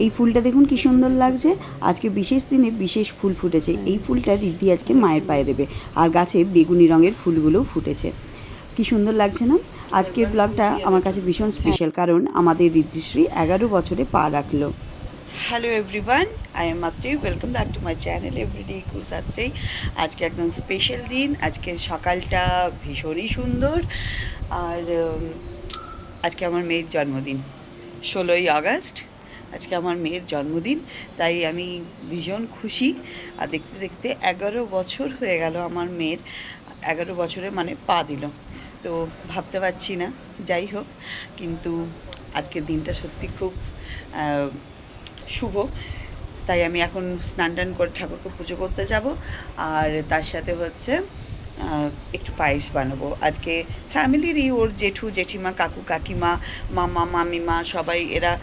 এই ফুলটা দেখুন কি সুন্দর লাগছে। আজকে বিশেষ দিনে বিশেষ ফুল ফুটেছে। এই ফুলটা রিদ্ধি আজকে মায়ের পায়ে দেবে। আর গাছে বেগুনি রঙের ফুলগুলোও ফুটেছে। কি সুন্দর লাগছে না? আজকের ব্লগটা আমার কাছে ভীষণ স্পেশাল, কারণ আমাদের ঋদ্ধিশ্রী 11 বছরে পা রাখলো। Hello everyone, I am Matri. Welcome back to my channel everyday কুসাত্রি। আজকে একদম স্পেশাল দিন। আজকে সকালটা ভীষণই সুন্দর। আর আজকে আমার মেয়ের জন্মদিন, 16ই আগস্ট। আজকে আমার মেয়ের জন্মদিন, তাই আমি ভীষণ খুশি। আর দেখতে দেখতে 11 বছর হয়ে গেল আমার মেয়ের। 11 বছরে মানে পা দিল, তো ভাবতে পারছি না। যাই হোক, কিন্তু আজকের দিনটা সত্যি খুব শুভ। তাই আমি এখন স্নান টান করে ঠাকুরকে পুজো করতে যাব। আর তার সাথে হচ্ছে একটু পায়েস বানাবো। আজকে ফ্যামিলিরই, ওর জেঠু জেঠিমা, কাকু কাকিমা, মামা মামিমা সবাই এরা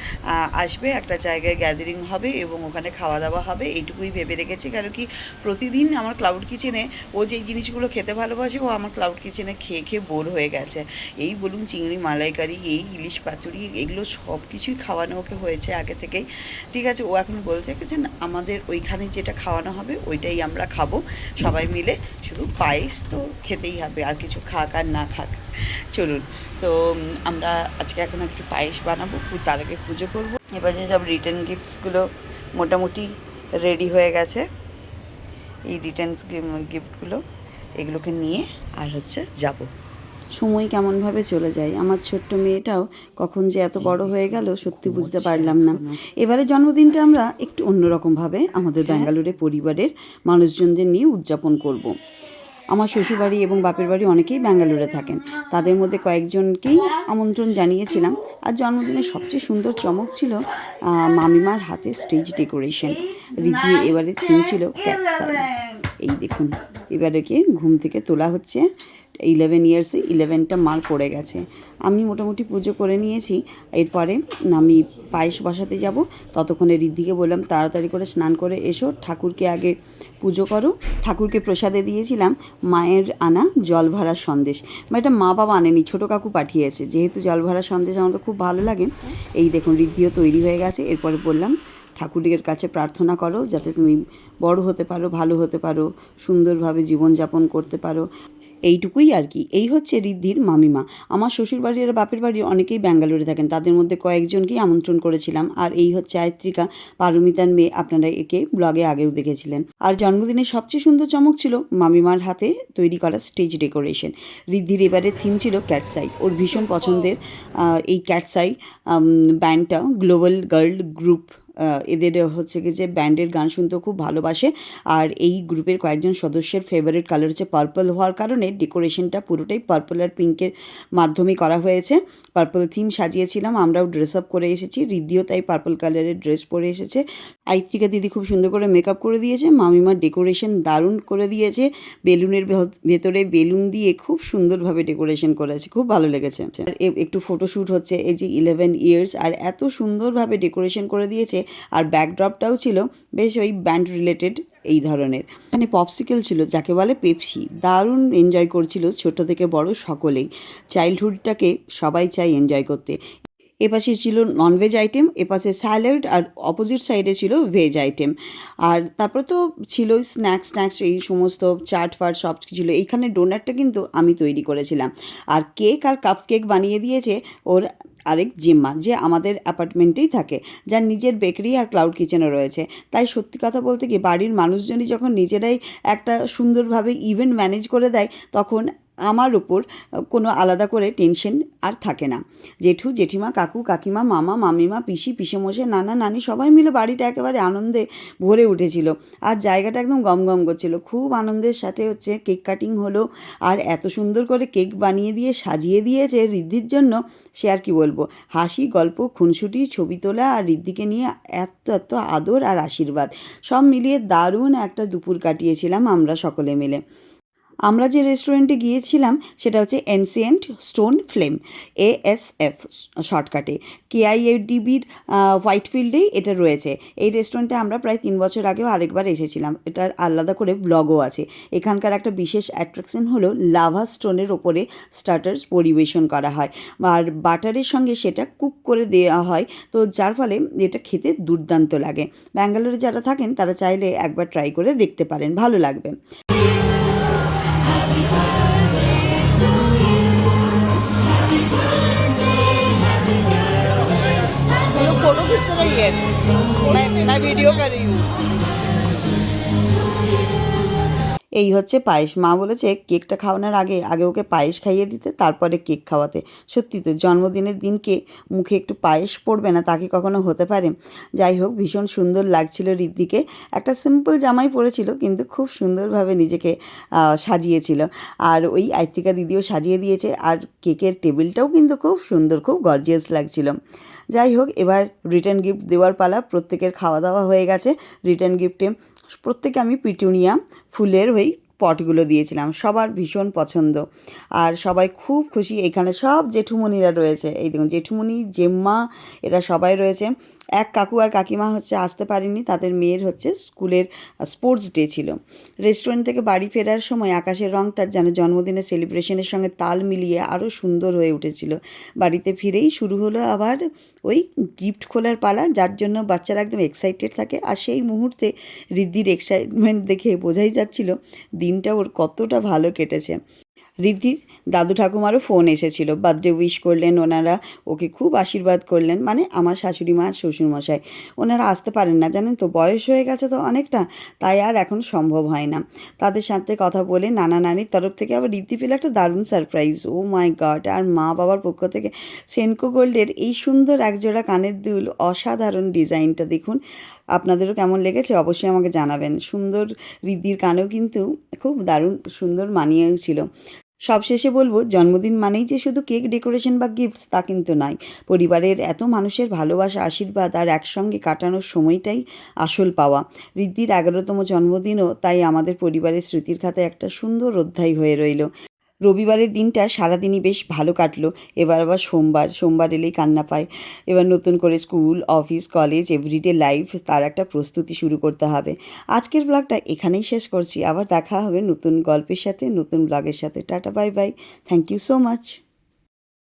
আসবে। একটা জায়গায় গ্যাদারিং হবে এবং ওখানে খাওয়া দাওয়া হবে, এইটুকুই ভেবে রেখেছি। কারণ কি, প্রতিদিন আমার ক্লাউড কিচেনে ও যেই জিনিসগুলো খেতে ভালোবাসে, ও আমার ক্লাউড কিচেনে খেয়ে খেয়ে বোর হয়ে গেছে। এই বলুন চিংড়ি মালাইকারি, এই ইলিশ পাতুরি, এগুলো সব কিছুই খাওয়ানো ওকে হয়েছে আগে থেকেই। ঠিক আছে, ও এখন বলছে যে আমাদের ওইখানে যেটা খাওয়ানো হবে ওইটাই আমরা খাবো সবাই মিলে, শুধু পায়েস তো খেতেই হবে, আর কিছু খাক আর না খাক। চলুন, তো আমরা আজকে এখন একটু পায়েস বানাবো, তার আগে পুজো করবো। এবার যে সব রিটার্ন গিফটসগুলো মোটামুটি রেডি হয়ে গেছে, এই রিটার্ন গিফটগুলো এগুলোকে নিয়ে আর হচ্ছে যাব। সময় কেমনভাবে চলে যায়। আমার ছোট্ট মেয়েটাও কখন যে এত বড় হয়ে গেল সত্যি বুঝতে পারলাম না। এবারে জন্মদিনটা আমরা একটু অন্যরকমভাবে আমাদের ব্যাঙ্গালোরে পরিবারের মানুষজনদের নিয়ে উদযাপন করব। আমার শ্বশুরবাড়ি এবং বাপের বাড়ি অনেকেই ব্যাঙ্গালোরে থাকেন, তাদের মধ্যে কয়েকজনকেই আমন্ত্রণ জানিয়েছিলাম। আর জন্মদিনের সবচেয়ে সুন্দর চমক ছিল মামিমার হাতে স্টেজ ডেকোরেশন। রিদ্ধি এবারে থিম ছিল ক্যাটসাই। এই দেখুন, এবারে ঘুম থেকে তোলা হচ্ছে। 11 ইয়ার্সে 11টা মার পড়ে গেছে। আমি মোটামুটি পুজো করে নিয়েছি। এরপরে আমি পায়েস বসাতে যাব। ততক্ষণে রিদ্ধিকে বললাম তাড়াতাড়ি করে স্নান করে এসো, ঠাকুরকে আগে পুজো করো। ঠাকুরকে প্রসাদে দিয়েছিলাম মায়ের আনা জল ভরা সন্দেশ। এটা মা বাবা আনেনি, ছোটো কাকু পাঠিয়েছে। যেহেতু জল ভরা সন্দেশ আমার তো খুব ভালো লাগে। এই দেখুন, রিদ্ধিও তৈরি হয়ে গেছে। এরপরে বললাম ঠাকুরের কাছে প্রার্থনা করো যাতে তুমি বড় হতে পারো, ভালো হতে পারো, সুন্দরভাবে জীবনযাপন করতে পারো। এইটুকুই আর কি। এই হচ্ছে রিদ্ধির মামিমা। আমার শ্বশুরবাড়ির আর বাপের বাড়ির অনেকেই ব্যাঙ্গালোরে থাকেন, তাদের মধ্যে কয়েকজনকেই আমন্ত্রণ করেছিলাম। আর এই হচ্ছে আয়ত্রিকা, পারমিতার মেয়ে। আপনারা একে ব্লগে আগেও দেখেছিলেন। আর জন্মদিনের সবচেয়ে সুন্দর চমক ছিল মামিমার হাতে তৈরি করা স্টেজ ডেকোরেশন। রিদ্ধির এবারের থিম ছিল ক্যাটসাই। ওর ভীষণ পছন্দের এই ক্যাটসাই ব্যান্ডটা গ্লোবাল গার্ল গ্রুপ। এদের হচ্ছে কি যে ব্যান্ডের গান শুনতেও খুব ভালোবাসে। আর এই গ্রুপের কয়েকজন সদস্যের ফেভারিট কালার হচ্ছে পার্পল হওয়ার কারণে ডেকোরেশনটা পুরোটাই পার্পল আর পিঙ্কের মাধ্যমে করা হয়েছে। পার্পল থিম সাজিয়েছিলাম, আমরাও ড্রেস আপ করে এসেছি। রিদ্ধিও তাই পার্পল কালারের ড্রেস পরে এসেছে। আইত্রিকা দিদি খুব সুন্দর করে মেকআপ করে দিয়েছে। মামিমার ডেকোরেশন দারুণ করে দিয়েছে। বেলুনের ভেতরে বেলুন দিয়ে খুব সুন্দরভাবে ডেকোরেশন করেছে, খুব ভালো লেগেছে। আর একটু ফটোশ্যুট হচ্ছে, এই যে 11 ইয়ার্স, আর এত সুন্দরভাবে ডেকোরেশন করে দিয়েছে। আর ব্যাকড্রপটাও ছিল বেশ ওই ব্যান্ড রিলেটেড এই ধরনের। এখানে পপসিকেল ছিল, যাকে বলে পেপসি। দারুণ এনজয় করছিল ছোট থেকে বড় সকলেই। চাইল্ডহুডটাকে সবাই চাই এনজয় করতে। এপাশে ছিল ননভেজ আইটেম, এপাশে স্যালাড, আর অপোজিট সাইডে ছিল ভেজ আইটেম। আর তারপরে তো ছিল স্ন্যাক্স এই সমস্ত চাট ফাট সব কিছু ছিল। এইখানে ডোনাটটা কিন্তু আমি তৈরি করেছিলাম। আর কেক আর কাপ কেক বানিয়ে দিয়েছে ওর আরেক জিম্মা, যে আমাদের অ্যাপার্টমেন্টেই থাকে, যার নিজের বেকারি আর ক্লাউড কিচেনও রয়েছে। তাই সত্যি কথা বলতে কি, বাড়ির মানুষজনই যখন নিজেরাই একটা সুন্দরভাবে ইভেন্ট ম্যানেজ করে দেয়, তখন আমার উপর কোনো আলাদা করে টেনশন আর থাকে না। জেঠু জেঠিমা, কাকু কাকিমা, মামা মামিমা, পিসি পিসেমশাই, নানা নানি সবাই মিলে বাড়িটা একেবারে আনন্দে ভরে উঠেছিল। আর জায়গাটা একদম গমগম করছিল। খুব আনন্দের সাথে হচ্ছে কেক কাটিং হলো। আর এত সুন্দর করে কেক বানিয়ে দিয়ে সাজিয়ে দিয়েছে রিদ্ধির জন্য, সে আর কি বলবো। হাসি, গল্প, খুনসুটি, ছবি তোলা, আর রিদ্ধিকে নিয়ে এত আদর আর আশীর্বাদ, সব মিলিয়ে দারুণ একটা দুপুর কাটিয়েছিলাম আমরা সকলে মিলে। আমরা যে রেস্টুরেন্টে গিয়েছিলাম সেটা হচ্ছে এনসিয়েন্ট স্টোন ফ্লেম, ASF শর্টকাটে, KIADBর হোয়াইটফিল্ডেই এটা রয়েছে। এই রেস্টুরেন্টে আমরা প্রায় 3 বছর আগেও আরেকবার এসেছিলাম। এটার আলাদা করে ব্লগও আছে। এখানকার একটা বিশেষ অ্যাট্রাকশন হলো লাভা স্টোনের ওপরে স্টার্টার্স পরিবেশন করা হয়, আর বাটারের সঙ্গে সেটা কুক করে দেওয়া হয়, তো যার ফলে এটা খেতে দুর্দান্ত লাগে। ব্যাঙ্গালোরে যারা থাকেন তারা চাইলে একবার ট্রাই করে দেখতে পারেন, ভালো লাগবে। फोटो खींच रही है। मैं वीडियो कर रही हूँ। এই হচ্ছে পায়েস। মা বলেছে কেকটা খাওয়ানোর আগে আগে ওকে পায়েস খাইয়ে দিতে, তারপরে কেক খাওয়াতে। সত্যি তো, জন্মদিনের দিনকে মুখে একটু পায়েস পড়বে না তা কি কখনো হতে পারে? যাই হোক, ভীষণ সুন্দর লাগছিল ঋদ্ধিকে। একটা সিম্পল জামাই পরেছিল কিন্তু খুব সুন্দরভাবে নিজেকে সাজিয়েছিল। আর ওই আয়ত্রিকা দিদিও সাজিয়ে দিয়েছে, আর কেকের টেবিলটাও কিন্তু খুব সুন্দর, খুব গর্জিয়াস লাগছিল। যাই হোক, এবার রিটার্ন গিফট দেওয়ার পালা। প্রত্যেকের খাওয়া দাওয়া হয়ে গেছে। রিটার্ন গিফটে প্রত্যেকে আমি পিটুনিয়া ফুলের ওই পটগুলো দিয়েছিলাম। সবার ভীষণ পছন্দ, আর সবাই খুব খুশি। এখানে সব জেঠুমণিরা রয়েছে, এই দেখুন জেঠুমণি, জেম্মা, এরা সবাই রয়েছে। এক কাকু আর কাকিমা হচ্ছে আসতে পারেনি, তাদের মেয়ের হচ্ছে স্কুলের স্পোর্টস ডে ছিল। রেস্টুরেন্ট থেকে বাড়ি ফেরার সময় আকাশের রঙটা যেন জন্মদিনের সেলিব্রেশনের সঙ্গে তাল মিলিয়ে আরও সুন্দর হয়ে উঠেছিল। বাড়িতে ফিরেই শুরু হলো আবার ওই গিফট খোলার পালা, যার জন্য বাচ্চারা একদম এক্সাইটেড থাকে। আর সেই মুহূর্তে ঋদ্ধির এক্সাইটমেন্ট দেখে বোঝাই যাচ্ছিল দিনটা ওর কতটা ভালো কেটেছে। ঋদ্ধির দাদু ঠাকুমারও ফোন এসেছিল, বার্থডে উইশ করলেন ওনারা, ওকে খুব আশীর্বাদ করলেন। মানে আমার শাশুড়ি মা, শ্বশুরমশাই, ওনারা আসতে পারেন না, জানেন তো, বয়স হয়ে গেছে তো অনেকটা, তাই আর এখন সম্ভব হয় না। তাদের সাথে কথা বলে নানা নানির তরফ থেকে আবার ঋদ্ধি পেল একটা দারুণ সারপ্রাইজ। ও মাই গড! আর মা বাবার পক্ষ থেকে সেনকো গোল্ডের এই সুন্দর একজোড়া কানের দুল, অসাধারণ ডিজাইনটা দেখুন। আপনাদেরও কেমন লেগেছে অবশ্যই আমাকে জানাবেন। সুন্দর, ঋদ্ধির কানেও কিন্তু খুব দারুণ সুন্দর মানিয়েছিল। সবশেষে বলবো, জন্মদিন মানেই যে শুধু কেক, ডেকোরেশন বা গিফটস তা কিন্তু নয়। পরিবারের এত মানুষের ভালোবাসা, আশীর্বাদ আর একসঙ্গে কাটানোর সময়টাই আসল পাওয়া। ঋদ্ধির 11তম জন্মদিনও তাই আমাদের পরিবারের স্মৃতির খাতায় একটা সুন্দর অধ্যায় হয়ে রইল। রবিবারের দিনটা সারাদিনই বেশ ভালো কাটলো। এবার আবার সোমবার এলেই কান্না পায়। এবার নতুন করে school, office, college, everyday life, তার একটা প্রস্তুতি শুরু করতে হবে। আজকের ব্লগটা এখানেই শেষ করছি। আবার দেখা হবে নতুন গল্পের সাথে, নতুন ব্লগের সাথে। Tata, bye bye. Thank you so much.